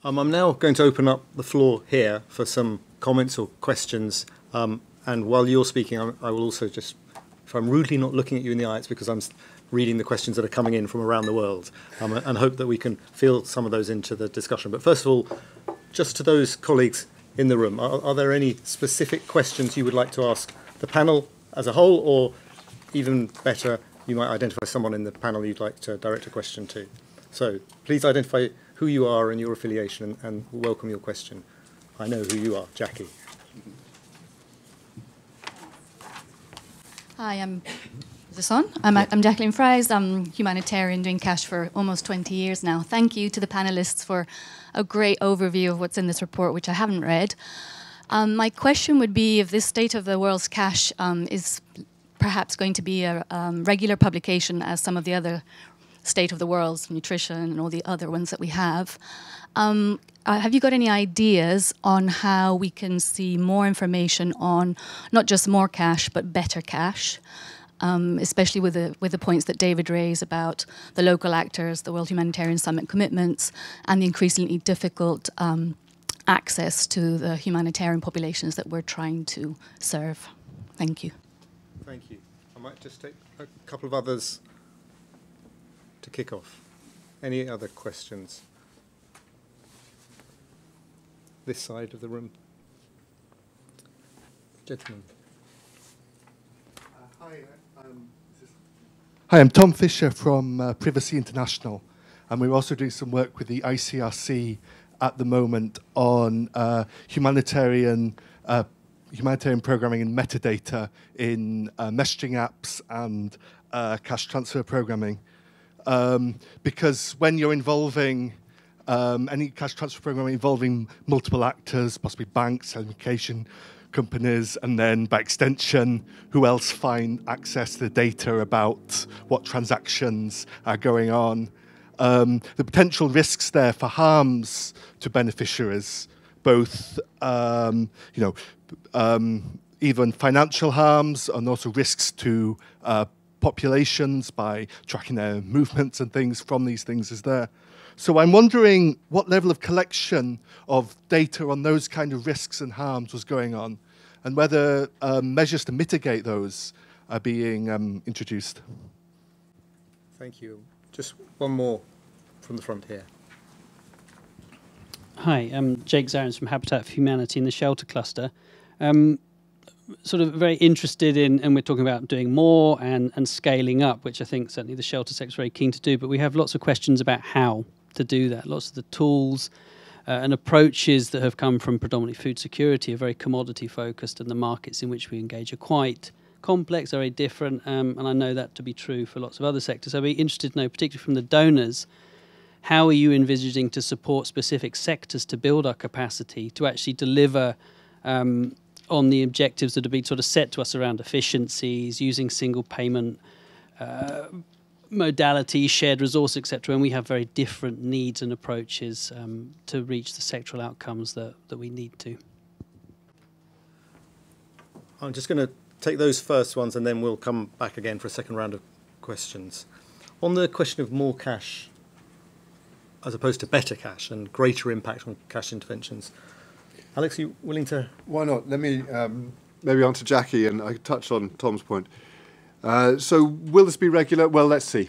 I'm now going to open up the floor here for some comments or questions. And while you're speaking, I will also just, if I'm rudely not looking at you in the eye, it's because I'm reading the questions that are coming in from around the world, and hope that we can field some of those into the discussion. But first of all, just to those colleagues in the room, are there any specific questions you would like to ask the panel as a whole, or even better, you might identify someone in the panel you'd like to direct a question to? So please identify who you are and your affiliation, and welcome your question. I know who you are, Jackie. Hi, is this on? I'm Jacqueline Fries. I'm humanitarian doing cash for almost 20 years now. Thank you to the panellists for a great overview of what's in this report, which I haven't read. My question would be if this State of the World's Cash is perhaps going to be a regular publication as some of the other State of the World's, nutrition and all the other ones that we have. Have you got any ideas on how we can see more information on not just more cash, but better cash, especially with the points that David raised about the local actors, the World Humanitarian Summit commitments, and the increasingly difficult access to the humanitarian populations that we're trying to serve? Thank you. Thank you. I might just take a couple of others to kick off. Any other questions? This side of the room. Gentlemen. Hi, I'm Tom Fisher from Privacy International, and we're also doing some work with the ICRC at the moment on humanitarian programming and metadata in messaging apps and cash transfer programming. Because when you're involving any cash transfer program involving multiple actors, possibly banks, telecommunication companies, and then by extension, who else find access to the data about what transactions are going on. The potential risks there for harms to beneficiaries, both even financial harms and also risks to populations by tracking their movements and things from these things is there. So I'm wondering what level of collection of data on those kind of risks and harms was going on, and whether measures to mitigate those are being introduced. Thank you. Just one more from the front here. Hi, I'm Jake Zarens from Habitat for Humanity in the shelter cluster. Sort of very interested in, and we're talking about doing more and scaling up, which I think certainly the shelter sector is very keen to do, but we have lots of questions about how to do that. Lots of the tools and approaches that have come from predominantly food security are very commodity focused, and the markets in which we engage are quite complex, very different, and I know that to be true for lots of other sectors. I'd be interested to know, particularly from the donors, how are you envisaging to support specific sectors to build our capacity to actually deliver on the objectives that have been sort of set to us around efficiencies, using single payment modalities, shared resource, etc. And we have very different needs and approaches to reach the sectoral outcomes that we need to. I'm just going to take those first ones, and then we'll come back again for a second round of questions. On the question of more cash as opposed to better cash and greater impact on cash interventions, Alex, are you willing to? Why not? Let me maybe answer Jackie, and I touched on Tom's point. So will this be regular? Well, let's see.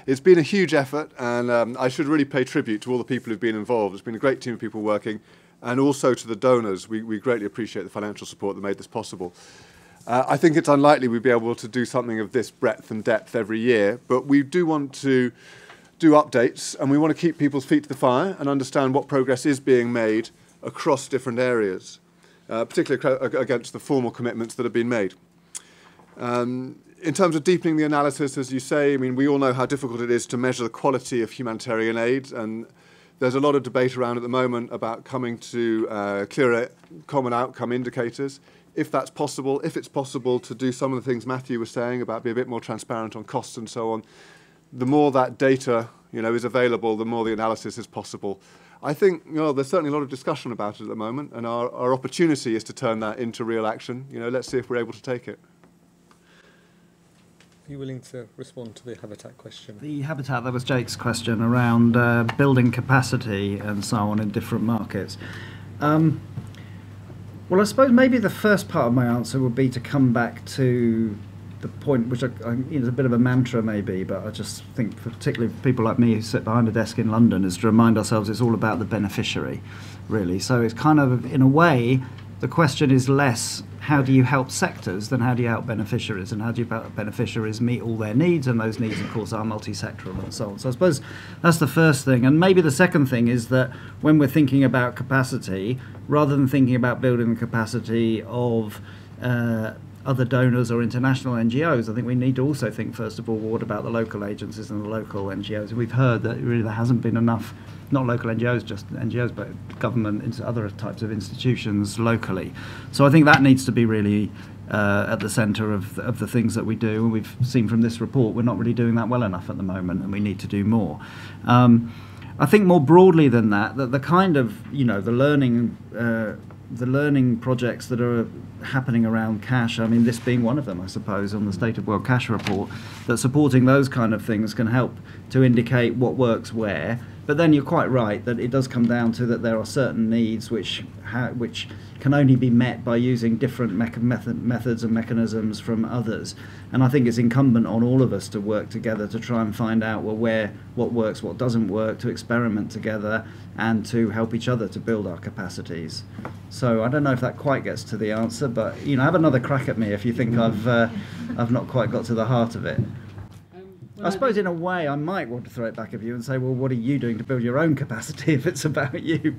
It's been a huge effort, and I should really pay tribute to all the people who've been involved. It's been a great team of people working, and also to the donors. We greatly appreciate the financial support that made this possible. I think it's unlikely we'd be able to do something of this breadth and depth every year, but we do want to do updates, and we want to keep people's feet to the fire and understand what progress is being made across different areas, particularly against the formal commitments that have been made. In terms of deepening the analysis, as you say, I mean, we all know how difficult it is to measure the quality of humanitarian aid, and there's a lot of debate around at the moment about coming to clearer common outcome indicators. If that's possible, if it's possible to do some of the things Matthew was saying about be a bit more transparent on costs and so on, the more that data is available, the more the analysis is possible. I think there's certainly a lot of discussion about it at the moment, and our opportunity is to turn that into real action. Let's see if we're able to take it. Are you willing to respond to the habitat question? The habitat, that was Jake's question around building capacity and so on in different markets. Well, I suppose maybe the first part of my answer would be to come back to the point, which is a bit of a mantra maybe, but I just think particularly for people like me who sit behind a desk in London, is to remind ourselves it's all about the beneficiary, really. So it's kind of, in a way, the question is less how do you help sectors than how do you help beneficiaries, and how do you help beneficiaries meet all their needs, and those needs of course are multi-sectoral and so on. So I suppose that's the first thing. And maybe the second thing is that when we're thinking about capacity, rather than thinking about building the capacity of other donors or international NGOs, I think we need to also think first of all what about the local agencies and the local NGOs. We've heard that really there hasn't been enough, not local NGOs, just NGOs, but government, other types of institutions locally. So I think that needs to be really at the centre of the things that we do. And we've seen from this report we're not really doing that well enough at the moment, and we need to do more. I think more broadly than that, that the kind of, the learning projects that are happening around cash, I mean, this being one of them, I suppose, on the State of World Cash report, that supporting those kind of things can help to indicate what works where. But then you're quite right that it does come down to that there are certain needs which can only be met by using different methods and mechanisms from others. And I think it's incumbent on all of us to work together to try and find out what works, what doesn't work, to experiment together and to help each other to build our capacities. So I don't know if that quite gets to the answer, but have another crack at me if you think I've not quite got to the heart of it. I suppose in a way I might want to throw it back at you and say, well, what are you doing to build your own capacity if it's about you?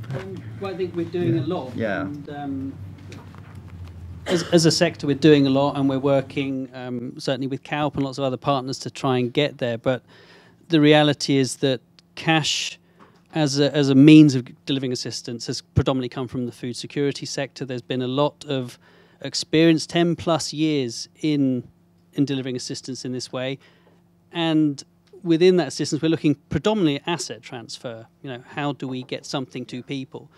Well, I think we're doing a lot. Yeah. And, as a sector, we're doing a lot, and we're working certainly with CALP and lots of other partners to try and get there. But the reality is that cash as a means of delivering assistance has predominantly come from the food security sector. There's been a lot of experience, 10 plus years in delivering assistance in this way. And within that assistance, we're looking predominantly at asset transfer. How do we get something to people?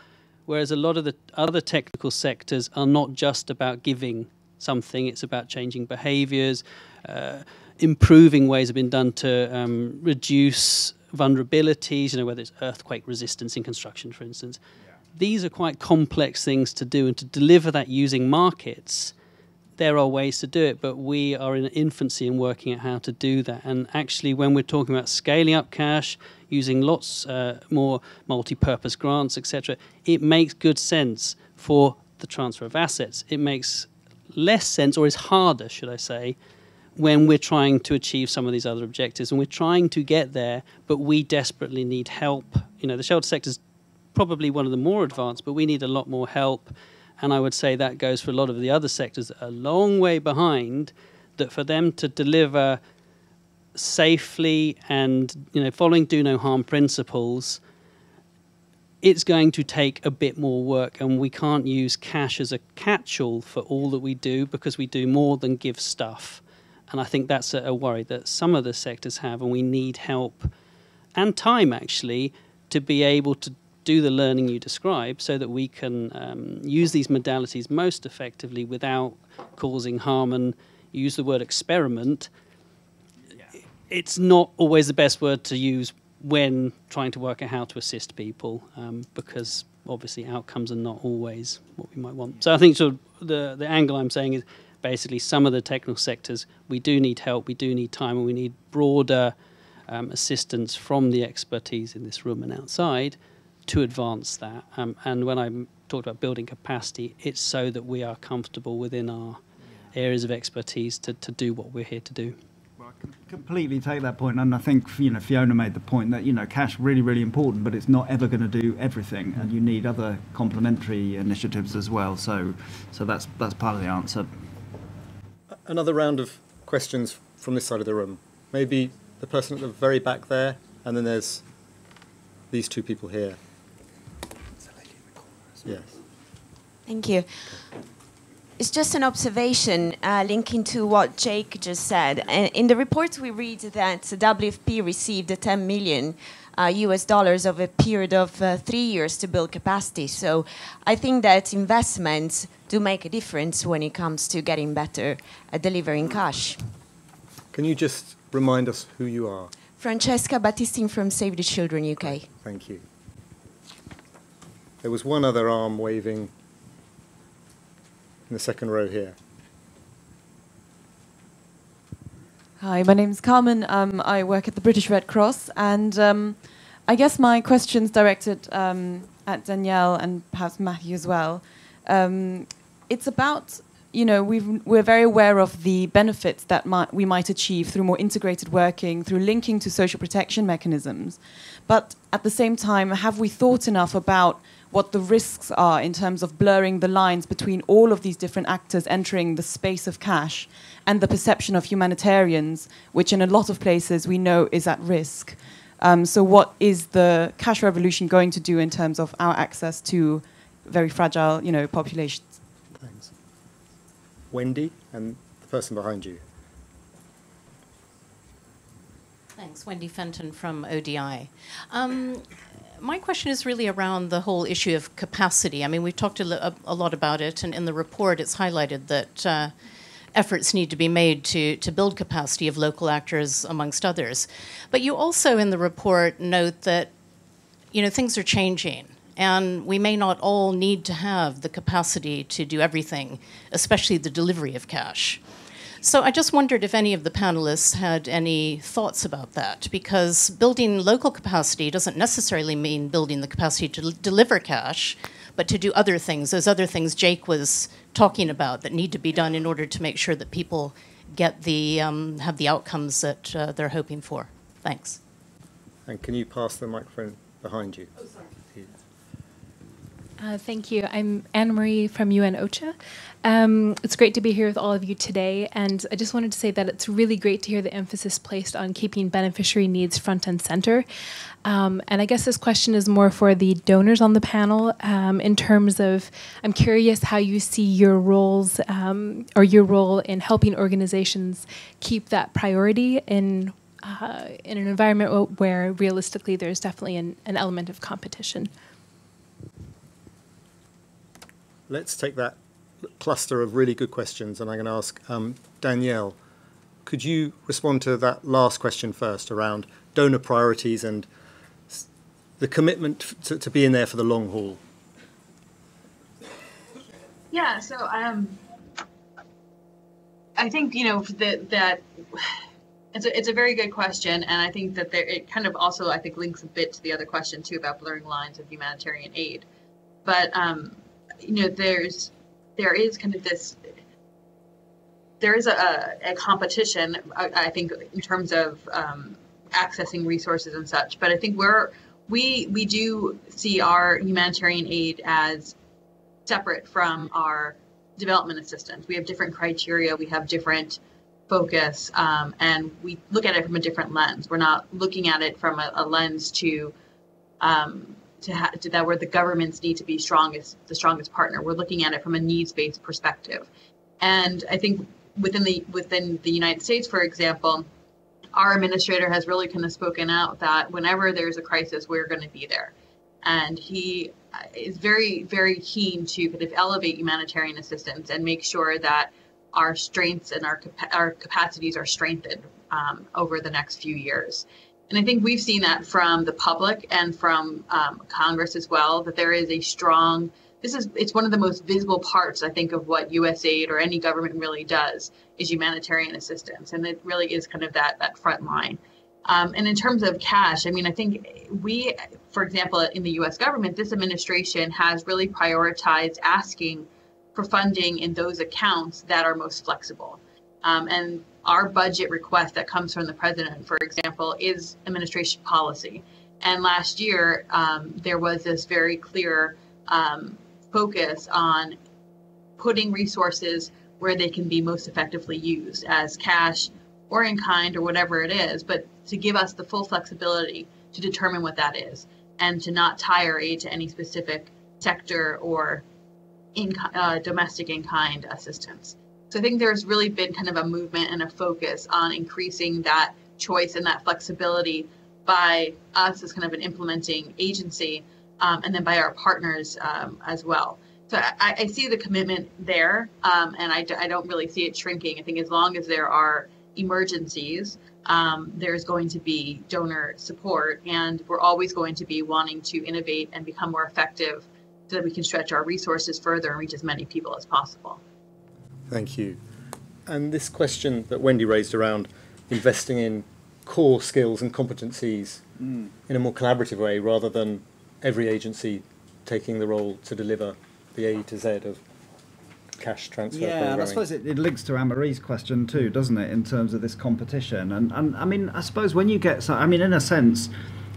Whereas a lot of the other technical sectors are not just about giving something, it's about changing behaviours, improving ways have been done to reduce vulnerabilities, whether it's earthquake resistance in construction, for instance. Yeah. These are quite complex things to do, and to deliver that using markets, there are ways to do it, but we are in infancy in working out how to do that. And actually, when we're talking about scaling up cash, using lots more multi-purpose grants, etc., it makes good sense for the transfer of assets. It makes less sense, or is harder, should I say, when we're trying to achieve some of these other objectives. And we're trying to get there, but we desperately need help. The shelter sector is probably one of the more advanced, but we need a lot more help. And I would say that goes for a lot of the other sectors that are a long way behind, that for them to deliver safely and following do no harm principles, it's going to take a bit more work. And we can't use cash as a catch-all for all that we do, because we do more than give stuff. And I think that's a worry that some of the sectors have, and we need help and time actually to be able to do the learning you describe, so that we can use these modalities most effectively without causing harm. And use the word experiment. Yeah. It's not always the best word to use when trying to work out how to assist people, because obviously outcomes are not always what we might want. So I think sort of the angle I'm saying is basically some of the technical sectors, we do need help, we do need time, and we need broader assistance from the expertise in this room and outside to advance that. And when I talked about building capacity, it's so that we are comfortable within our areas of expertise to do what we're here to do. Well, I completely take that point, and I think Fiona made the point that cash really, really important, but it's not ever going to do everything, and you need other complementary initiatives as well. So that's part of the answer. Another round of questions from this side of the room. Maybe the person at the very back there, and then there's these two people here. Yes. Thank you. It's just an observation linking to what Jake just said. In the report, we read that WFP received $10 million US over a period of 3 years to build capacity. So I think that investments do make a difference when it comes to getting better at delivering cash. Can you just remind us who you are? Francesca Battistin from Save the Children UK. Thank you. There was one other arm waving in the second row here. Hi, my name's Carmen. I work at the British Red Cross, and I guess my question's directed at Danielle and perhaps Matthew as well. It's about, we're very aware of the benefits that we might achieve through more integrated working, through linking to social protection mechanisms. But at the same time, have we thought enough about what the risks are in terms of blurring the lines between all of these different actors entering the space of cash and the perception of humanitarians, which in a lot of places we know is at risk? So what is the cash revolution going to do in terms of our access to very fragile, populations? Thanks. Wendy, and the person behind you. Thanks. Wendy Fenton from ODI. My question is really around the whole issue of capacity. I mean, we've talked a lot about it, and in the report it's highlighted that efforts need to be made to build capacity of local actors, amongst others. But you also, in the report, note that, things are changing, and we may not all need to have the capacity to do everything, especially the delivery of cash. So I just wondered if any of the panelists had any thoughts about that, because building local capacity doesn't necessarily mean building the capacity to deliver cash, but to do other things, those other things Jake was talking about that need to be done in order to make sure that people get the have the outcomes that they're hoping for. Thanks. And can you pass the microphone behind you? Oh, sorry. Thank you. I'm Anne-Marie from UN OCHA. It's great to be here with all of you today, and I just wanted to say that it's really great to hear the emphasis placed on keeping beneficiary needs front and center. And I guess this question is more for the donors on the panel in terms of, I'm curious how you see your roles or your role in helping organizations keep that priority in an environment where realistically there's definitely an element of competition. Let's take that cluster of really good questions, and I'm going to ask Danielle, could you respond to that last question first around donor priorities and the commitment to be in there for the long haul? Yeah, so I think, that it's a very good question, and I think that it kind of also, I think, links a bit to the other question, too, about blurring lines of humanitarian aid. But there is kind of this, there is a competition, I think, in terms of accessing resources and such. But I think we do see our humanitarian aid as separate from our development assistance. We have different criteria, we have different focus, and we look at it from a different lens. We're not looking at it from a lens to that where the governments need to be the strongest partner. We're looking at it from a needs-based perspective. And I think within the United States, for example, our administrator has really kind of spoken out that whenever there's a crisis, we're going to be there. And he is very, very keen to kind of elevate humanitarian assistance and make sure that our strengths and our capacities are strengthened over the next few years. And I think we've seen that from the public and from Congress as well, that there is a strong, it's one of the most visible parts, I think, of what USAID or any government really does is humanitarian assistance. And it really is kind of that front line. And in terms of cash, I mean, I think we, for example, in the US government, this administration has really prioritized asking for funding in those accounts that are most flexible. And our budget request that comes from the president, for example, is administration policy. And last year, there was this very clear focus on putting resources where they can be most effectively used as cash or in kind or whatever it is, but to give us the full flexibility to determine what that is and to not tie our aid to any specific sector or domestic in-kind assistance. So I think there's really been kind of a movement and a focus on increasing that choice and that flexibility by us as kind of an implementing agency, and then by our partners as well. So I see the commitment there, and I don't really see it shrinking. I think as long as there are emergencies, there's going to be donor support, and we're always going to be wanting to innovate and become more effective so that we can stretch our resources further and reach as many people as possible. Thank you. And this question that Wendy raised around investing in core skills and competencies in a more collaborative way rather than every agency taking the role to deliver the A to Z of cash transfer Yeah, and I suppose it links to Anne-Marie's question too, doesn't it, in terms of this competition. And I mean, I suppose when you get, I mean, in a sense,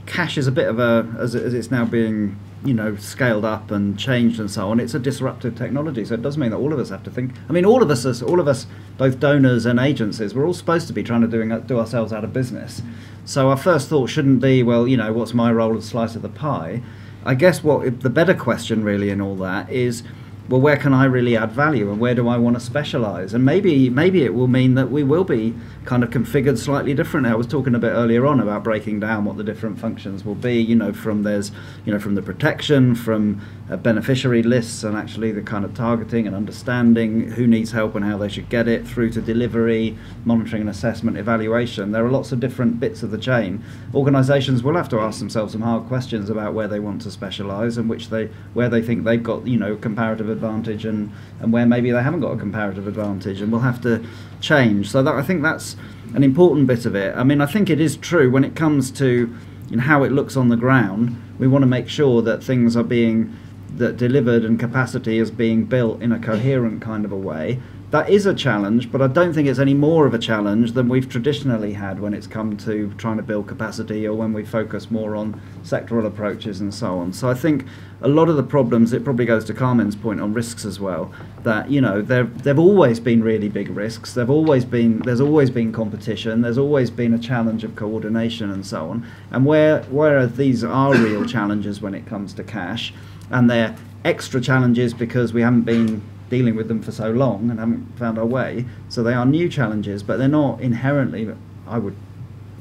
cash is a bit of a, as it's now being, you know, scaled up and changed and so on, it's a disruptive technology. So it does mean that all of us have to think, I mean, all of us, both donors and agencies, we're all supposed to be trying to do ourselves out of business. So our first thought shouldn't be, well, you know, what's my role as slice of the pie? I guess the better question really in all that is, well, where can I really add value and where do I want to specialise? And maybe it will mean that we will be kind of configured slightly differently. I was talking a bit earlier on about breaking down what the different functions will be, you know, from the protection, from beneficiary lists and actually the kind of targeting and understanding who needs help and how they should get it, through to delivery, monitoring and assessment, evaluation. There are lots of different bits of the chain. Organisations will have to ask themselves some hard questions about where they want to specialise and where they think they've got, you know, comparative advantage and where maybe they haven't got a comparative advantage, and we'll have to change. So I think that's an important bit of it. I mean, I think it is true when it comes to, you know, how it looks on the ground. We want to make sure that things are being delivered and capacity is being built in a coherent kind of a way. That is a challenge, but I don't think it's any more of a challenge than we've traditionally had when it's come to trying to build capacity, or when we focus more on sectoral approaches and so on. So I think a lot of the problems, it probably goes to Carmen's point on risks as well, that, you know, there've always been really big risks. There's always been competition. There's always been a challenge of coordination and so on. And where these are real challenges when it comes to cash, and they're extra challenges because we haven't been dealing with them for so long and haven't found our way. So they are new challenges, but they're not inherently, I would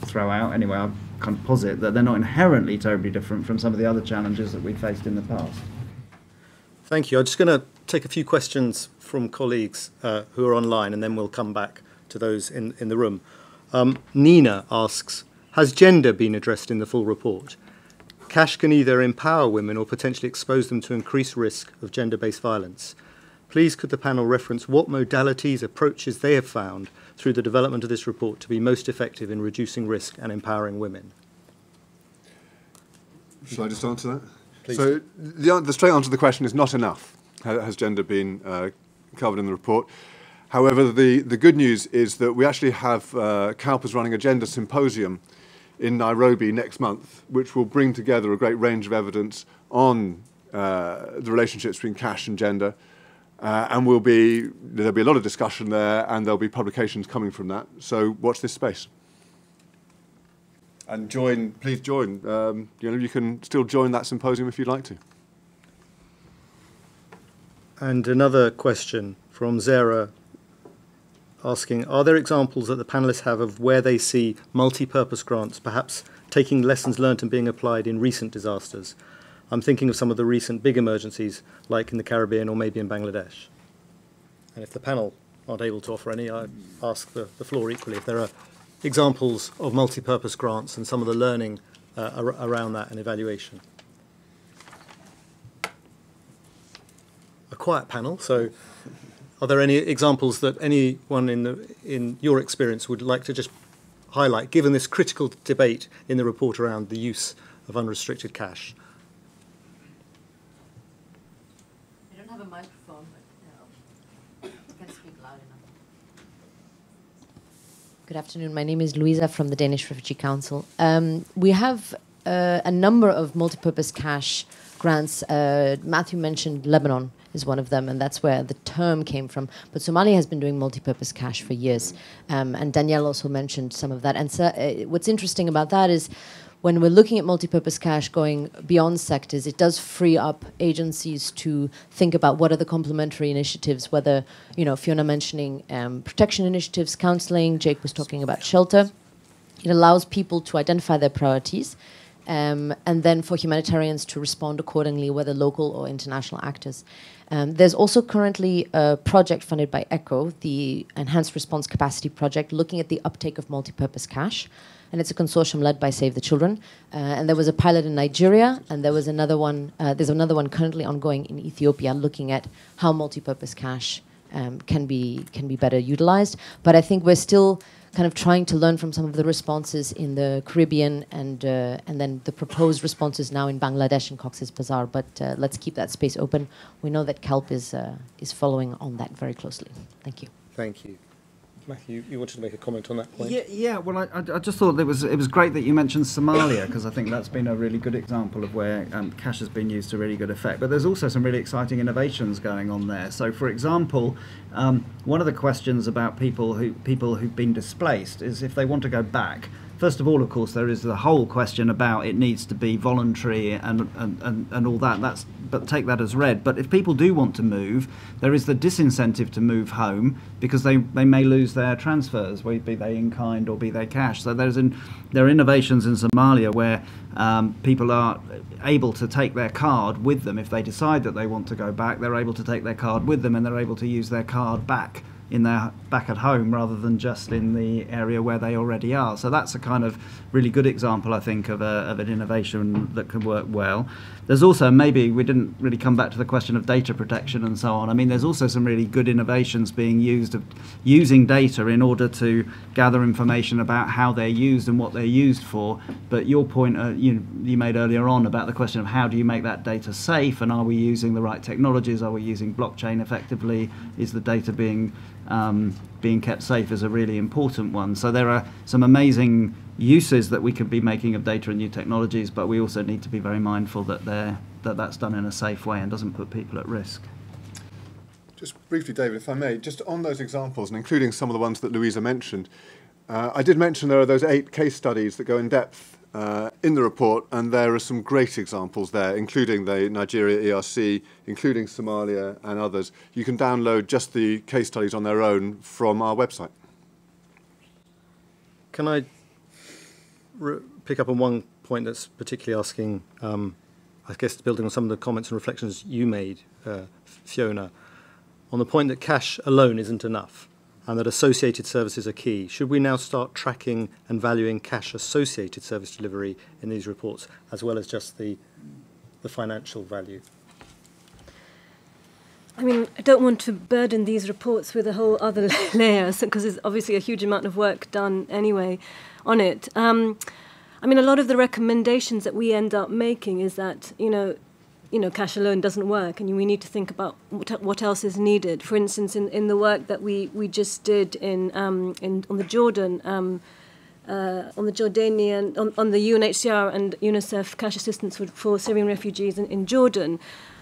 throw out anyway, I can't posit that they're not inherently terribly different from some of the other challenges that we've faced in the past. Thank you. I'm just going to take a few questions from colleagues who are online, and then we'll come back to those in the room. Nina asks, has gender been addressed in the full report? Cash can either empower women or potentially expose them to increased risk of gender-based violence. Please could the panel reference what modalities, approaches they have found through the development of this report to be most effective in reducing risk and empowering women? Shall I just answer that? Please. So the straight answer to the question is not enough. Has gender been covered in the report? However, the good news is that we actually have CalPERS running a gender symposium in Nairobi next month, which will bring together a great range of evidence on the relationships between cash and gender. And there'll be a lot of discussion there, and there'll be publications coming from that. So watch this space. And please join. You know, you can still join that symposium if you'd like to. And another question from Zara asking, are there examples that the panellists have of where they see multi-purpose grants perhaps taking lessons learnt and being applied in recent disasters? I'm thinking of some of the recent big emergencies, like in the Caribbean or maybe in Bangladesh. And if the panel aren't able to offer any, I ask the floor equally if there are examples of multi-purpose grants and some of the learning around that and evaluation. A quiet panel, so are there any examples that anyone in your experience would like to just highlight, given this critical debate in the report around the use of unrestricted cash? A microphone, but you can speak loud enough. Good afternoon. My name is Louisa from the Danish Refugee Council. We have a number of multipurpose cash grants. Matthew mentioned Lebanon is one of them, and that's where the term came from. But Somalia has been doing multipurpose cash for years, and Danielle also mentioned some of that. And so, what's interesting about that is, when we're looking at multipurpose cash going beyond sectors, it does free up agencies to think about what are the complementary initiatives, whether, you know, Fiona mentioning protection initiatives, counseling, Jake was talking about shelter. It allows people to identify their priorities and then for humanitarians to respond accordingly, whether local or international actors. There's also currently a project funded by ECHO, the Enhanced Response Capacity Project, looking at the uptake of multipurpose cash. And it's a consortium led by Save the Children. And there was a pilot in Nigeria, and there was another one, there's another one currently ongoing in Ethiopia, looking at how multipurpose cash can be better utilized. But I think we're still kind of trying to learn from some of the responses in the Caribbean and then the proposed responses now in Bangladesh and Cox's Bazar. But let's keep that space open. We know that CALP is following on that very closely. Thank you. Thank you. Matthew, you wanted to make a comment on that point? Yeah. Well, I just thought it was great that you mentioned Somalia, because I think that's been a really good example of where cash has been used to really good effect. But there's also some really exciting innovations going on there. So, for example, one of the questions about people who've been displaced is if they want to go back. First of all, of course, there is the whole question about it needs to be voluntary and all that. But take that as read. But if people do want to move, there is the disincentive to move home because they may lose their transfers, be they in kind or be they cash. So there are innovations in Somalia where people are able to take their card with them. If they decide that they want to go back, they're able to take their card with them and they're able to use their card back at home rather than just in the area where they already are. So that's a kind of really good example, I think, of an innovation that can work well. There's also, maybe we didn't really come back to the question of data protection and so on. I mean, there's also some really good innovations being used of using data in order to gather information about how they're used and what they're used for. But your point you made earlier on about the question of how do you make that data safe, and are we using the right technologies? Are we using blockchain effectively? Is the data being kept safe is a really important one. So there are some amazing uses that we could be making of data and new technologies, but we also need to be very mindful that that's done in a safe way and doesn't put people at risk. Just briefly, David, if I may, just on those examples, and including some of the ones that Louisa mentioned, I did mention there are those 8 case studies that go in depth in the report, and there are some great examples there, including the Nigeria ERC, including Somalia and others. You can download just the case studies on their own from our website. Can I pick up on one point that's particularly asking, I guess building on some of the comments and reflections you made, Fiona, on the point that cash alone isn't enough and that associated services are key. Should we now start tracking and valuing cash-associated service delivery in these reports, as well as just the financial value? I mean, I don't want to burden these reports with a whole other layer, because there's obviously a huge amount of work done anyway on it. I mean, a lot of the recommendations that we end up making is that, cash alone doesn't work, and we need to think about what else is needed. For instance, in the work that we just did on the Jordan, on the Jordanian, on the UNHCR and UNICEF cash assistance for Syrian refugees in Jordan,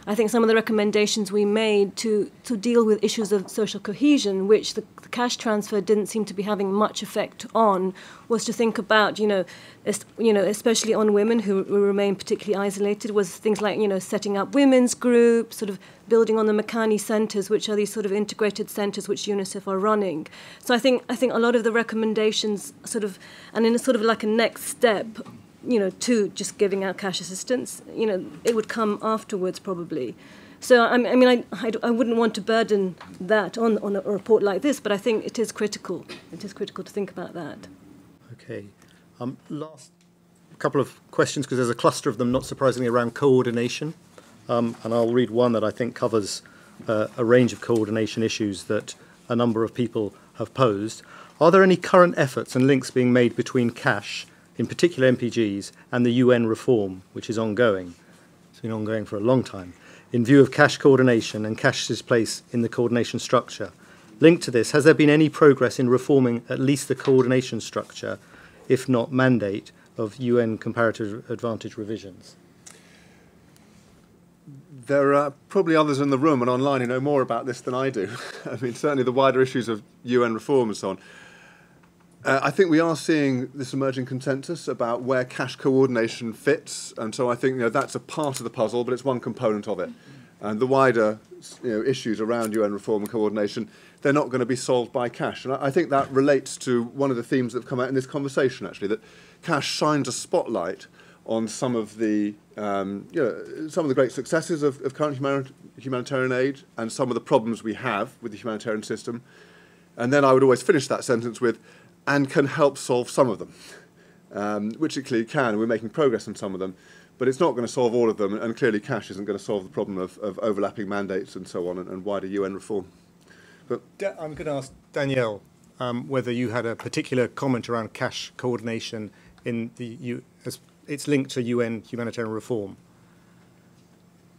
I think some of the recommendations we made to deal with issues of social cohesion, which the cash transfer didn't seem to be having much effect on, was to think about, especially on women who remain particularly isolated, was things like, setting up women's groups, sort of building on the Makani centres, which are these sort of integrated centres which UNICEF are running. So I think a lot of the recommendations and in a sort of like a next step, to just giving out cash assistance, it would come afterwards probably. So I wouldn't want to burden that on a report like this, but I think it is critical. It is critical to think about that. Okay. Last couple of questions, because there's a cluster of them, not surprisingly, around coordination. And I'll read one that I think covers a range of coordination issues that a number of people have posed. Are there any current efforts and links being made between cash, in particular MPGs, and the UN reform, which is ongoing? It's been ongoing for a long time, in view of cash coordination and cash's place in the coordination structure. Linked to this, has there been any progress in reforming at least the coordination structure, if not mandate, of UN comparative advantage revisions? There are probably others in the room and online who know more about this than I do. I mean, certainly the wider issues of UN reform and so on. I think we are seeing this emerging consensus about where cash coordination fits, and so I think that's a part of the puzzle, but it's one component of it. And the wider issues around UN reform and coordination, they're not going to be solved by cash. And I think that relates to one of the themes that have come out in this conversation, actually, that cash shines a spotlight on some of the some of the great successes of current humanitarian aid and some of the problems we have with the humanitarian system. And then I would always finish that sentence with, and can help solve some of them, which it clearly can. We're making progress on some of them, but it's not going to solve all of them, and clearly cash isn't going to solve the problem of overlapping mandates and so on, and wider UN reform. But I'm going to ask Danielle whether you had a particular comment around cash coordination in the as it's linked to UN humanitarian reform.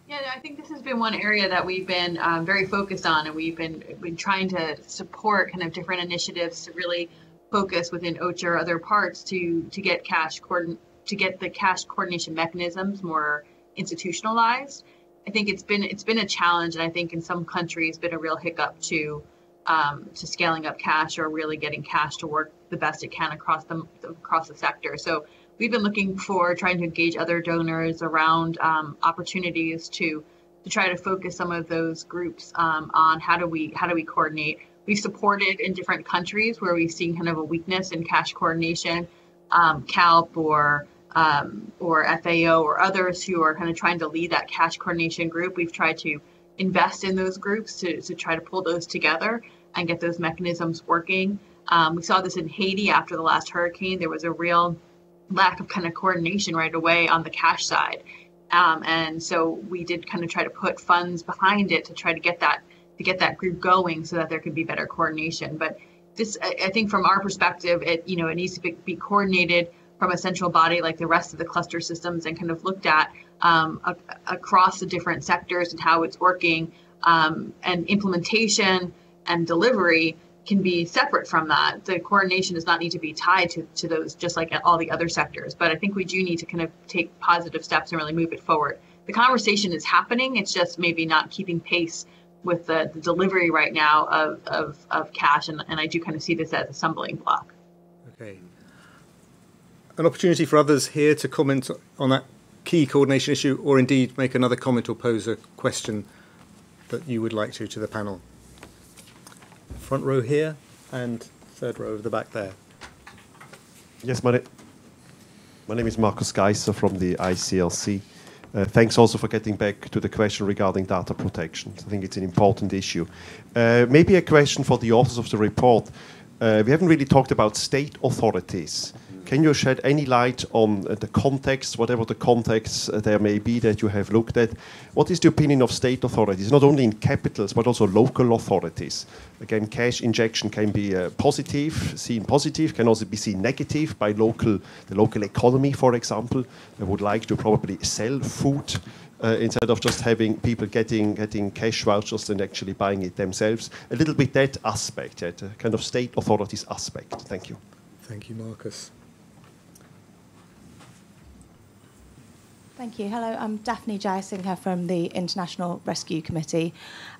Yeah, I think this has been one area that we've been very focused on, and we've been trying to support kind of different initiatives to really focus within OCHA or other parts to get the cash coordination mechanisms more institutionalized. I think it's been a challenge, and I think in some countries been a real hiccup to scaling up cash or really getting cash to work the best it can across the sector. So we've been looking for trying to engage other donors around opportunities to try to focus some of those groups on how do we coordinate. We've supported in different countries where we've seen kind of a weakness in cash coordination, CALP or FAO or others who are kind of trying to lead that cash coordination group. We've tried to invest in those groups to try to pull those together and get those mechanisms working. We saw this in Haiti after the last hurricane. There was a real lack of kind of coordination right away on the cash side. And so we did kind of try to put funds behind it to try to get that group going so that there could be better coordination. But this, I think from our perspective, it needs to be coordinated from a central body like the rest of the cluster systems and kind of looked at across the different sectors and how it's working, and implementation and delivery can be separate from that. The coordination does not need to be tied to those, just like all the other sectors. But I think we do need to kind of take positive steps and really move it forward. The conversation is happening. It's just maybe not keeping pace with the delivery right now of cash. And I do kind of see this as a stumbling block. Okay. An opportunity for others here to comment on that key coordination issue, or indeed make another comment or pose a question that you would like to the panel. Front row here and third row of the back there. Yes, my name is Markus Geisser from the ICLC. Thanks also for getting back to the question regarding data protection. I think it's an important issue. Maybe a question for the authors of the report. We haven't really talked about state authorities. Can you shed any light on the context, whatever the context there may be that you have looked at? What is the opinion of state authorities, not only in capitals, but also local authorities? Again, cash injection can be seen positive, can also be seen negative by the local economy, for example. They would like to probably sell food instead of just having people getting cash vouchers and actually buying it themselves. A little bit that aspect, that kind of state authorities aspect. Thank you. Thank you, Marcus. Thank you. Hello, I'm Daphne Jayasinghe from the International Rescue Committee.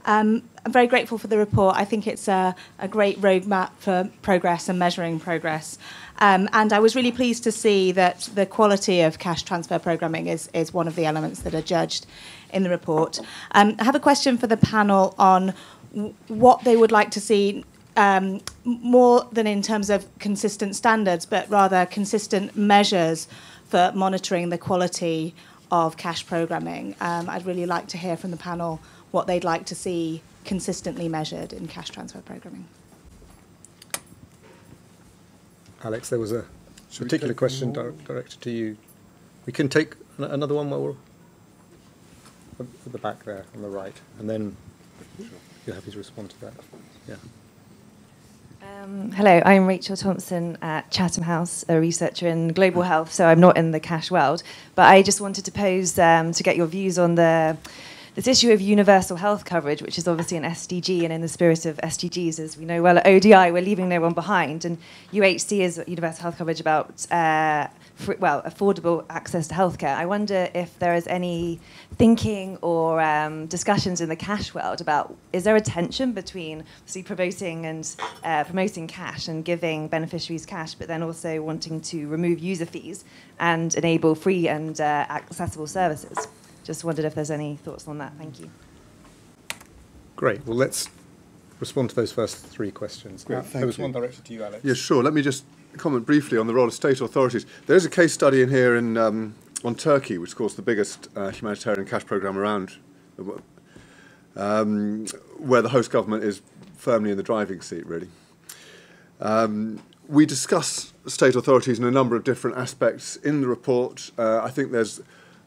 I'm very grateful for the report. I think it's a great roadmap for progress and measuring progress. And I was really pleased to see that the quality of cash transfer programming is one of the elements that are judged in the report. I have a question for the panel on what they would like to see, more than in terms of consistent standards, but rather consistent measures for monitoring the quality of cash programming. I'd really like to hear from the panel what they'd like to see consistently measured in cash transfer programming. Alex, there was a particular question directed to you. We can take another one while we're at the back there on the right, and then you're happy to respond to that. Yeah. Hello, I'm Rachel Thompson at Chatham House, a researcher in global health, so I'm not in the cash world, but I just wanted to pose to get your views on this issue of universal health coverage, which is obviously an SDG, and in the spirit of SDGs, as we know well at ODI, we're leaving no one behind, and UHC is universal health coverage about affordable access to healthcare. I wonder if there is any thinking or discussions in the cash world about, is there a tension between promoting cash and giving beneficiaries cash, but then also wanting to remove user fees and enable free and accessible services? Just wondered if there's any thoughts on that. Thank you. Great. Well, let's respond to those first three questions. Great, thank there was you. one directed to you, Alex. Yeah, sure. Let me just comment briefly on the role of state authorities. There is a case study in here in Turkey, which is of course the biggest humanitarian cash programme around, where the host government is firmly in the driving seat, really. We discuss state authorities in a number of different aspects in the report. I think there's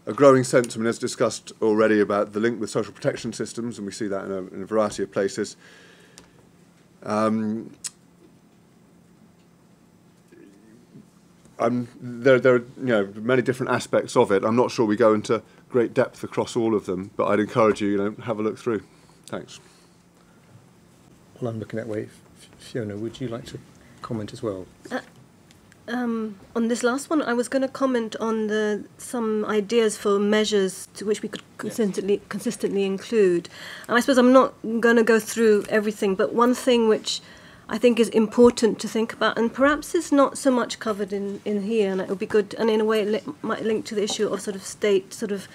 a growing sentiment, as discussed already, about the link with social protection systems, and we see that in a variety of places. There are many different aspects of it. I'm not sure we go into great depth across all of them, but I'd encourage you, have a look through. Thanks. Well, I'm looking that way. Fiona, would you like to comment as well? On this last one, I was going to comment on some ideas for measures to which we could consistently include. And I suppose I'm not going to go through everything, but one thing which I think is important to think about, and perhaps is not so much covered in here, and it would be good, and in a way it might link to the issue of sort of state, sort of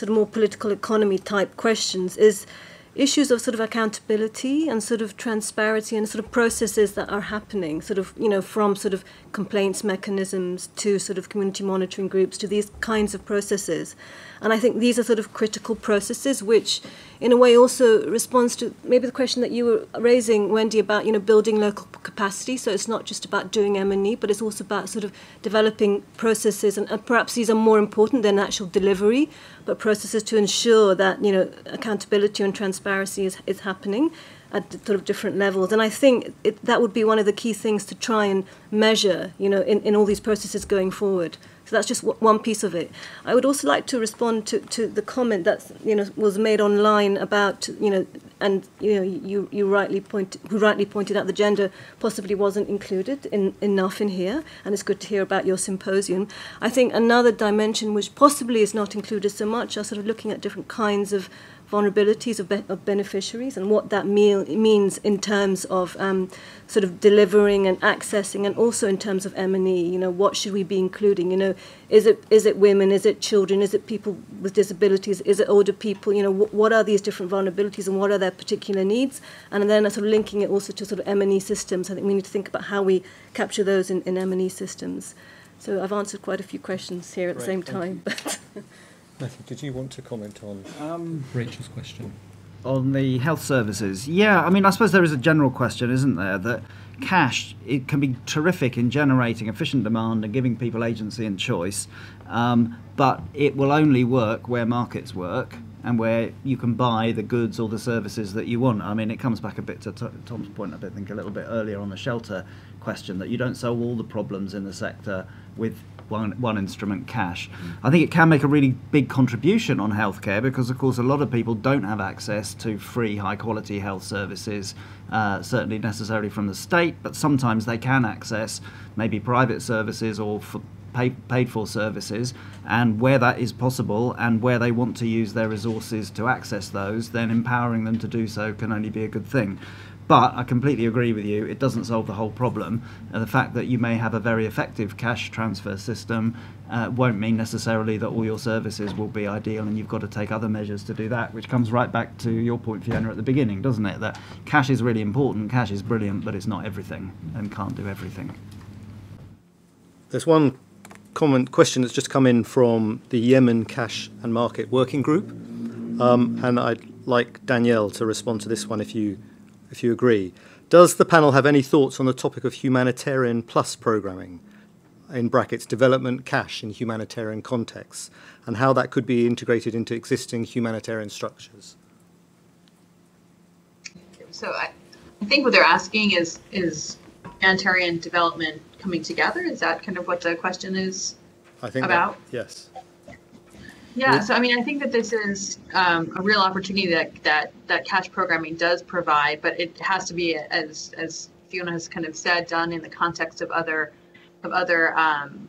more political economy type questions, is issues of sort of accountability and sort of transparency and sort of processes that are happening, sort of, from sort of complaints mechanisms to sort of community monitoring groups to these kinds of processes. And I think these are sort of critical processes which in a way also responds to maybe the question that you were raising, Wendy, about, building local capacity. So it's not just about doing M&E, but it's also about sort of developing processes, and perhaps these are more important than actual delivery, but processes to ensure that, accountability and transparency is happening at sort of different levels. And I think that would be one of the key things to try and measure, in all these processes going forward. So that's just one piece of it. I would also like to respond to the comment that was made online about and you rightly pointed out the gender possibly wasn't included enough in here, and it's good to hear about your symposium. I think another dimension which possibly is not included so much are sort of looking at different kinds of vulnerabilities of beneficiaries and what that means in terms of sort of delivering and accessing, and also in terms of M&E. What should we be including? Is it women? Is it children? Is it people with disabilities? Is it older people? What are these different vulnerabilities and what are their particular needs? And then sort of linking it also to sort of M&E systems. I think we need to think about how we capture those in M&E systems. So I've answered quite a few questions here at the same time. But Matthew, did you want to comment on Rachel's question? On the health services? Yeah, I suppose there is a general question, isn't there, that cash, it can be terrific in generating efficient demand and giving people agency and choice, but it will only work where markets work and where you can buy the goods or the services that you want. It comes back a bit to Tom's point, I think a little bit earlier on the shelter question, that you don't solve all the problems in the sector with one instrument, cash. I think it can make a really big contribution on healthcare because, of course, a lot of people don't have access to free, high-quality health services, certainly necessarily from the state, but sometimes they can access maybe private services or paid-for services, and where that is possible and where they want to use their resources to access those, then empowering them to do so can only be a good thing. But I completely agree with you, it doesn't solve the whole problem. The fact that you may have a very effective cash transfer system won't mean necessarily that all your services will be ideal, and you've got to take other measures to do that, which comes right back to your point, Fiona, at the beginning, doesn't it? That cash is really important, cash is brilliant, but it's not everything and can't do everything. There's one question that's just come in from the Yemen Cash and Market Working Group, and I'd like Danielle to respond to this one if you agree. Does the panel have any thoughts on the topic of humanitarian plus programming, in brackets development cash in humanitarian contexts, and how that could be integrated into existing humanitarian structures? So I think what they're asking is Antarian development coming together? Is that kind of what the question is about? Yes. Yeah, so I think that this is a real opportunity that cash programming does provide, but it has to be, as Fiona has kind of said, done in the context of other kind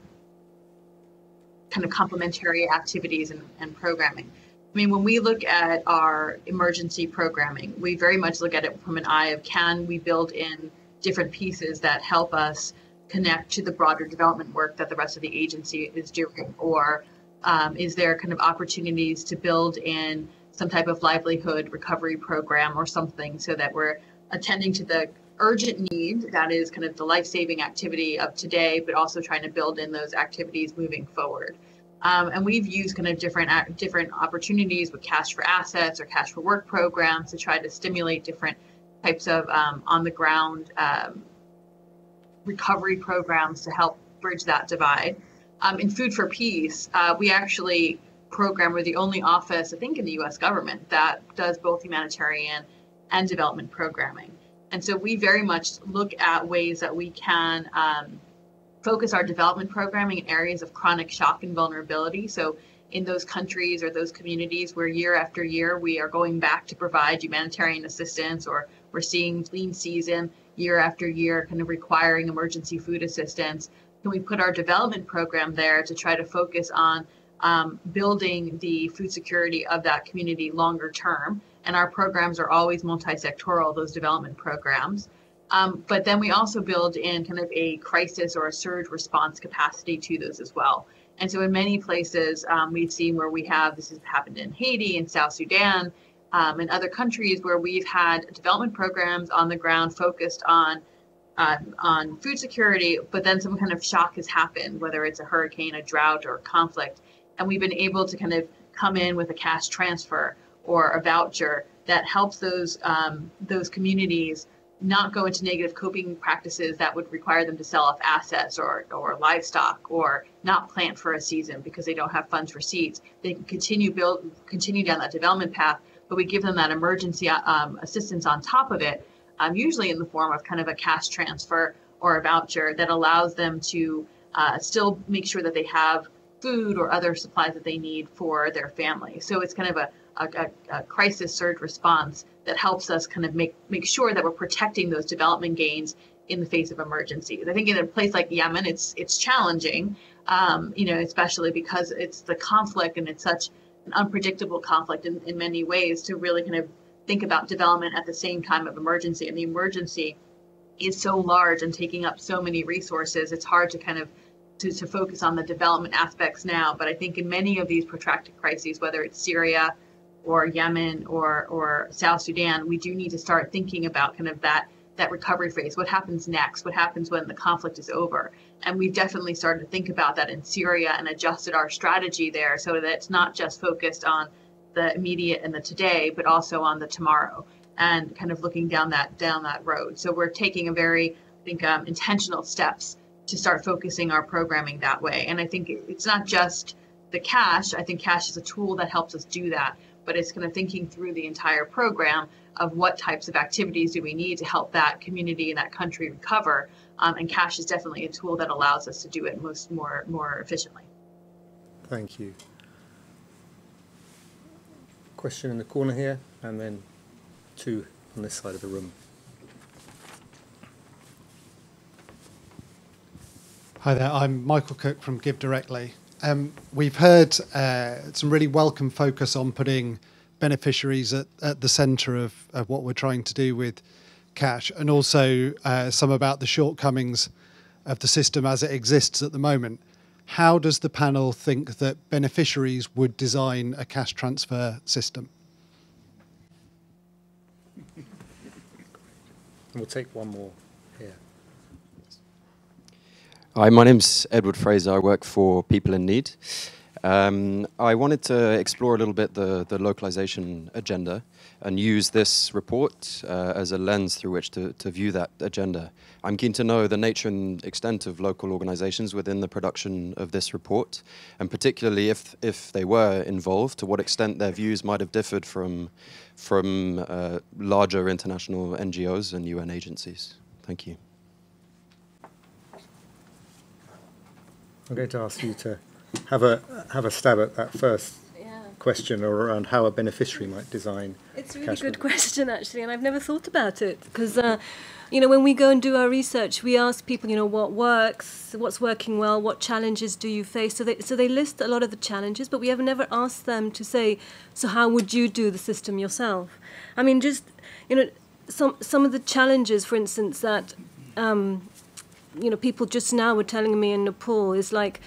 of complementary activities and programming. When we look at our emergency programming, we very much look at it from an eye of, can we build in different pieces that help us connect to the broader development work that the rest of the agency is doing, or is there kind of opportunities to build in some type of livelihood recovery program or something, so that we're attending to the urgent need that is kind of the life-saving activity of today, but also trying to build in those activities moving forward. And we've used kind of different opportunities with cash for assets or cash for work programs to try to stimulate different types of on-the-ground recovery programs to help bridge that divide. In Food for Peace, we actually we're the only office, I think, in the U.S. government that does both humanitarian and development programming. And so we very much look at ways that we can focus our development programming in areas of chronic shock and vulnerability. So in those countries or those communities where year after year we are going back to provide humanitarian assistance, or we're seeing lean season year after year kind of requiring emergency food assistance, can we put our development program there to try to focus on building the food security of that community longer term? And our programs are always multi-sectoral, those development programs. But then we also build in kind of a crisis or a surge response capacity to those as well. And so in many places, we've seen where this has happened in Haiti and South Sudan, and other countries where we've had development programs on the ground focused on food security, but then some kind of shock has happened, whether it's a hurricane, a drought, or a conflict. And we've been able to kind of come in with a cash transfer or a voucher that helps those communities not go into negative coping practices that would require them to sell off assets or livestock, or not plant for a season because they don't have funds for seeds. They can continue down that development path, but we give them that emergency assistance on top of it, usually in the form of kind of a cash transfer or a voucher that allows them to still make sure that they have food or other supplies that they need for their family. So it's kind of a crisis surge response that helps us kind of make sure that we're protecting those development gains in the face of emergencies. I think in a place like Yemen, it's challenging, especially because it's the conflict, and it's such an unpredictable conflict in many ways, to really kind of think about development at the same time of emergency. And the emergency is so large and taking up so many resources, it's hard to kind of to focus on the development aspects now. But I think in many of these protracted crises, whether it's Syria or Yemen or South Sudan, we do need to start thinking about kind of that recovery phase. What happens next? What happens when the conflict is over? And we've definitely started to think about that in Syria and adjusted our strategy there so that it's not just focused on the immediate and the today, but also on the tomorrow, and kind of looking down that road. So we're taking a very, I think, intentional steps to start focusing our programming that way. And I think it's not just the cash. I think cash is a tool that helps us do that, but it's kind of thinking through the entire program of what types of activities do we need to help that community and that country recover. And cash is definitely a tool that allows us to do it more efficiently. Thank you. Question in the corner here, and then two on this side of the room. Hi there, I'm Michael Cook from Give Directly. We've heard some really welcome focus on putting beneficiaries at the centre of what we're trying to do with cash, and also some about the shortcomings of the system as it exists at the moment. How does the panel think that beneficiaries would design a cash transfer system? We'll take one more here. Hi, my name's Edward Fraser. I work for People in Need. I wanted to explore a little bit the localization agenda and use this report as a lens through which to view that agenda. I'm keen to know the nature and extent of local organizations within the production of this report, and particularly if they were involved, to what extent their views might have differed from larger international NGOs and UN agencies. Thank you. I'm going to ask you to have a stab at that first question around how a beneficiary might design. It's a really good question, actually, and I've never thought about it because, when we go and do our research, we ask people, what works, what's working well, what challenges do you face. So they list a lot of the challenges, but we have never asked them to say, so how would you do the system yourself? I mean, just some of the challenges, for instance, that people just now were telling me in Nepal is like,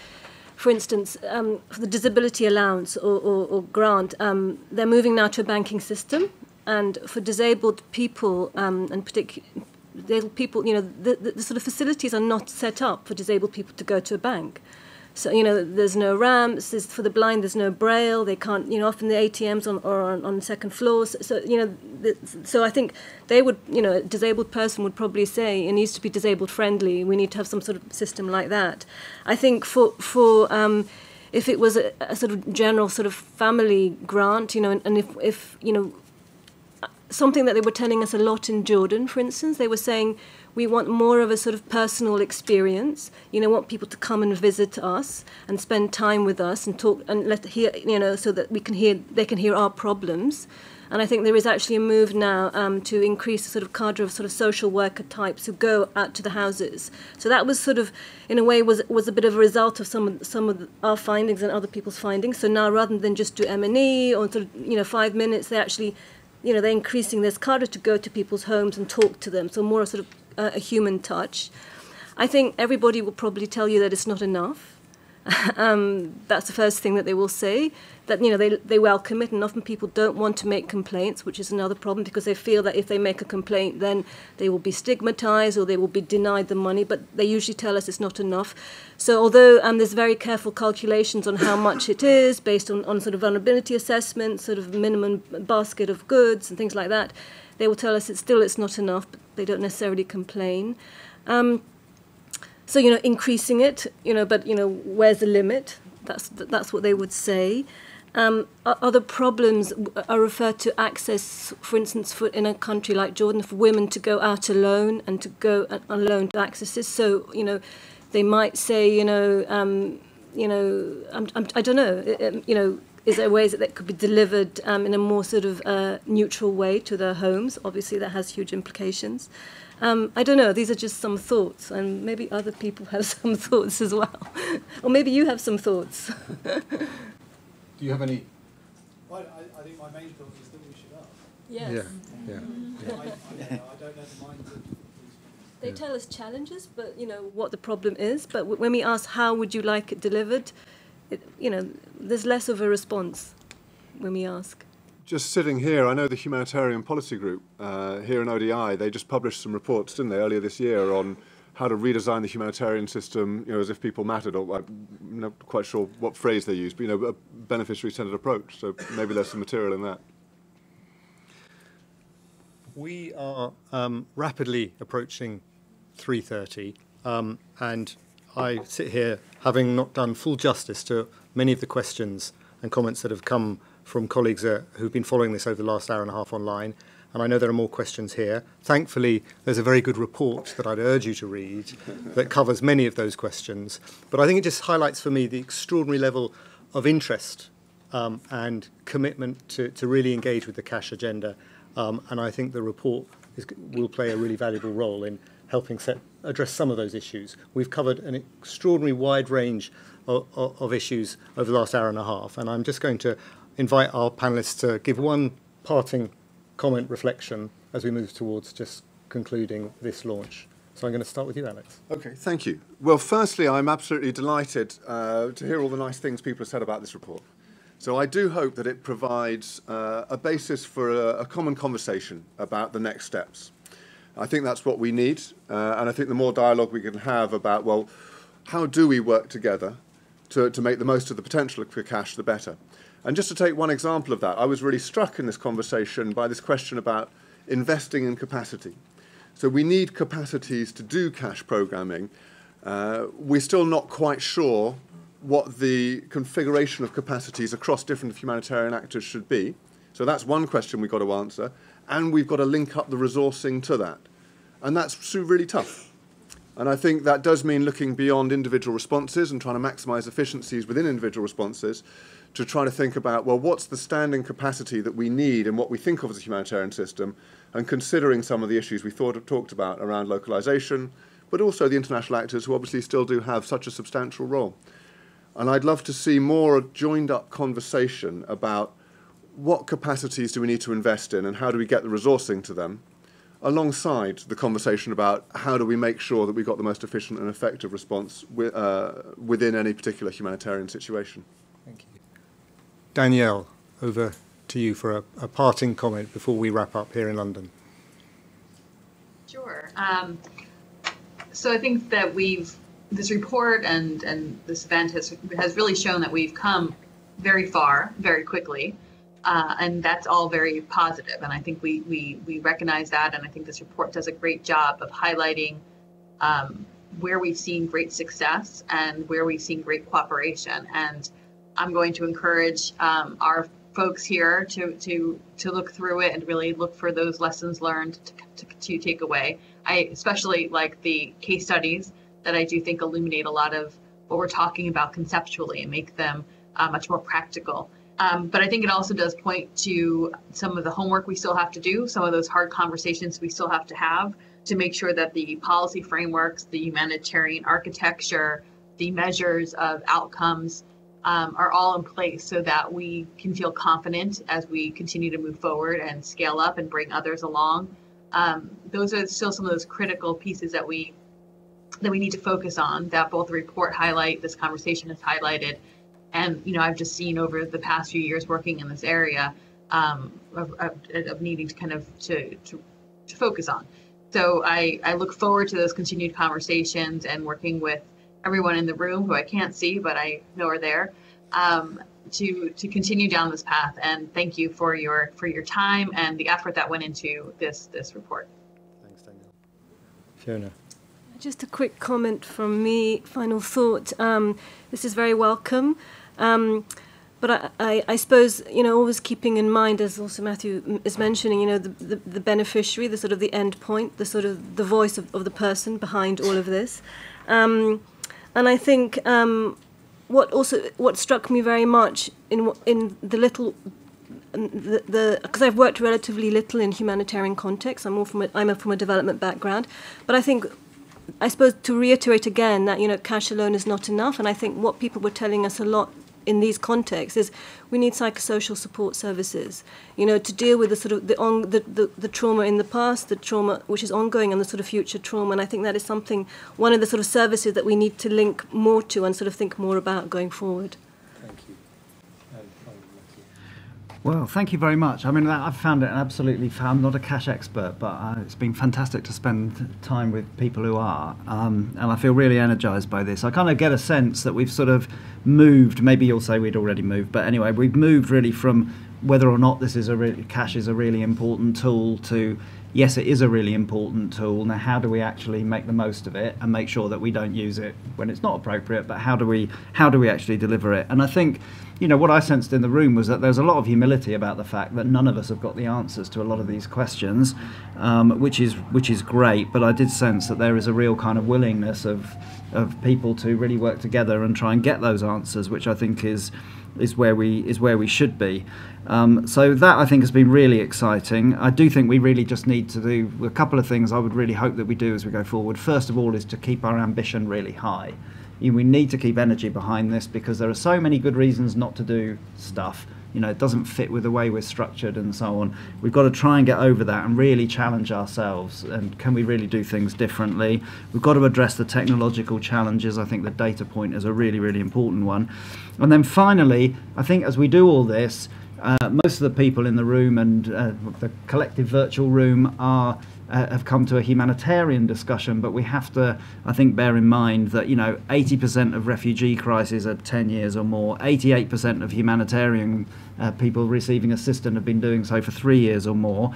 for instance, for the disability allowance or grant, they're moving now to a banking system, and for disabled people, and particularly disabled people, the sort of facilities are not set up for disabled people to go to a bank. So, you know, there's no ramps. For the blind, there's no braille. They can't, you know, often the ATMs are on second floors. So, you know, so I think they would, you know, a disabled person would probably say it needs to be disabled friendly. We need to have some sort of system like that. I think if it was a sort of general sort of family grant, you know, and if you know, something that they were telling us a lot in Jordan, for instance, they were saying, we want more of a sort of personal experience. You know, want people to come and visit us and spend time with us and talk and you know, so that they can hear our problems. And I think there is actually a move now to increase the sort of cadre of sort of social worker types who go out to the houses. So that was sort of, in a way, was a bit of a result of some of our findings and other people's findings. So now, rather than just do M&E or sort of, you know, 5 minutes, they actually, you know, they're increasing this cadre to go to people's homes and talk to them. So more sort of a human touch. I think everybody will probably tell you that it's not enough. That's the first thing that they will say, that, you know, they welcome it, and often people don't want to make complaints, which is another problem, because they feel that if they make a complaint, then they will be stigmatized or they will be denied the money, but they usually tell us it's not enough. So although there's very careful calculations on how much it is, based on sort of vulnerability assessments, sort of minimum basket of goods and things like that, they will tell us it's not enough, but they don't necessarily complain. So, you know, increasing it, you know, but, you know, where's the limit? That's what they would say. Other problems are referred to access, for instance, in a country like Jordan, for women to go out alone and to go alone to access this. So, you know, they might say, I don't know, you know, is there ways that could be delivered in a more sort of neutral way to their homes? Obviously, that has huge implications. I don't know. These are just some thoughts, and maybe other people have some thoughts as well. Or maybe you have some thoughts. Do you have any? Well, I think my main thought is that we should ask. Yes. Yeah. I don't know the minds of. They tell us challenges, but, you know, what the problem is. But when we ask how would you like it delivered, you know, there's less of a response when we ask. Just sitting here, I know the Humanitarian Policy Group here in ODI, they just published some reports, didn't they, earlier this year on how to redesign the humanitarian system, you know, as if people mattered, or I'm not quite sure what phrase they used, but, you know, a beneficiary-centered approach. So maybe there's some material in that. We are rapidly approaching 3:30, and I sit here having not done full justice to many of the questions and comments that have come from colleagues who've been following this over the last hour and a half online, and I know there are more questions here. Thankfully, there's a very good report that I'd urge you to read that covers many of those questions, but I think it just highlights for me the extraordinary level of interest and commitment to really engage with the cash agenda, and I think the report will play a really valuable role in helping address some of those issues. We've covered an extraordinary wide range of issues over the last hour and a half, and I'm just going to invite our panellists to give one parting comment reflection as we move towards just concluding this launch. So I'm going to start with you, Alex. Okay, thank you. Well, firstly, I'm absolutely delighted to hear all the nice things people have said about this report. So I do hope that it provides a basis for a common conversation about the next steps. I think that's what we need, and I think the more dialogue we can have about, well, how do we work together to make the most of the potential for cash, the better. And just to take one example of that, I was really struck in this conversation by this question about investing in capacity. So we need capacities to do cash programming. We're still not quite sure what the configuration of capacities across different humanitarian actors should be. So that's one question we've got to answer. And we've got to link up the resourcing to that. And that's really tough. And I think that does mean looking beyond individual responses and trying to maximize efficiencies within individual responses to try to think about, well, what's the standing capacity that we need and what we think of as a humanitarian system, and considering some of the issues we talked about around localization, but also the international actors who obviously still do have such a substantial role. And I'd love to see more joined up conversation about what capacities do we need to invest in and how do we get the resourcing to them, alongside the conversation about how do we make sure that we've got the most efficient and effective response within any particular humanitarian situation. Thank you. Danielle, over to you for a parting comment before we wrap up here in London. Sure. So I think that we've this report and this event has really shown that we've come very far, very quickly, and that's all very positive. And I think we recognize that, and I think this report does a great job of highlighting where we've seen great success and where we've seen great cooperation. And I'm going to encourage our folks here to look through it and really look for those lessons learned to take away. I especially like the case studies that I do think illuminate a lot of what we're talking about conceptually and make them much more practical. But I think it also does point to some of the homework we still have to do, some of those hard conversations we still have to make sure that the policy frameworks, the humanitarian architecture, the measures of outcomes are all in place so that we can feel confident as we continue to move forward and scale up and bring others along. Those are still some of those critical pieces that we need to focus on, that both the report highlight, this conversation has highlighted, and I've just seen over the past few years working in this area of needing to kind of to focus on. So I look forward to those continued conversations and working with everyone in the room who I can't see but I know are there to continue down this path. And thank you for your time and the effort that went into this report. Thanks, Danielle. Fiona. Just a quick comment from me, final thought. This is very welcome. But I suppose, always keeping in mind, as also Matthew is mentioning, the beneficiary, the sort of the end point, the sort of the voice of the person behind all of this. And I think what struck me very much in the little, because I've worked relatively little in humanitarian context, I'm from a development background, but I suppose to reiterate again that cash alone is not enough, and I think what people were telling us a lot in these contexts is we need psychosocial support services, to deal with the sort of the trauma in the past, the trauma which is ongoing, and the sort of future trauma. And I think that is one of the sort of services that we need to link more to and sort of think more about going forward. Thank you. Well, thank you very much. I mean, I've found it absolutely fun. I'm not a cash expert, but it's been fantastic to spend time with people who are. And I feel really energised by this. I kind of get a sense that we've sort of moved, maybe you'll say we'd already moved, but anyway, we've moved really from whether or not cash is a really important tool to, yes, it is a really important tool. Now, how do we actually make the most of it and make sure that we don't use it when it's not appropriate, but how do we actually deliver it? And I think, what I sensed in the room was that there's a lot of humility about the fact that none of us have got the answers to a lot of these questions, which is great. But I did sense that there is a real kind of willingness of people to really work together and try and get those answers, which I think is where we should be. So that I think has been really exciting. I do think we really just need to do a couple of things I would really hope that we do as we go forward. First of all is to keep our ambition really high. We need to keep energy behind this because there are so many good reasons not to do stuff. It doesn't fit with the way we're structured and so on. We've got to try and get over that and really challenge ourselves. And can we really do things differently? We've got to address the technological challenges. I think the data point is a really, really important one. And then finally, I think as we do all this, most of the people in the room and the collective virtual room have come to a humanitarian discussion, but we have to, I think, bear in mind that 80% of refugee crises are 10 years or more. 88% of humanitarian people receiving assistance have been doing so for 3 years or more.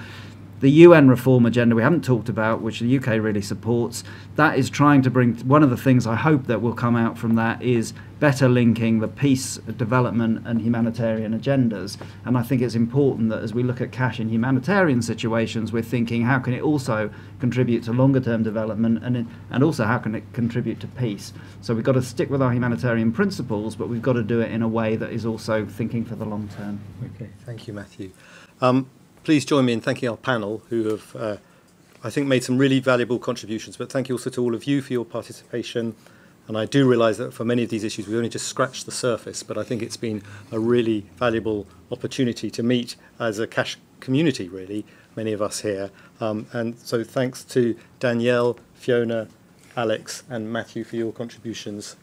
The UN reform agenda we haven't talked about, which the UK really supports, that is trying to bring, one of the things I hope that will come out from that is better linking the peace, development and humanitarian agendas. And I think it's important that as we look at cash in humanitarian situations, we're thinking how can it also contribute to longer term development and also how can it contribute to peace. So we've got to stick with our humanitarian principles, but we've got to do it in a way that is also thinking for the long term. Okay, thank you, Matthew. Please join me in thanking our panel who have, I think, made some really valuable contributions, but thank you also to all of you for your participation. And I do realise that for many of these issues, we've only just scratched the surface, but I think it's been a really valuable opportunity to meet as a cash community, really, many of us here. And so thanks to Danielle, Fiona, Alex and Matthew for your contributions.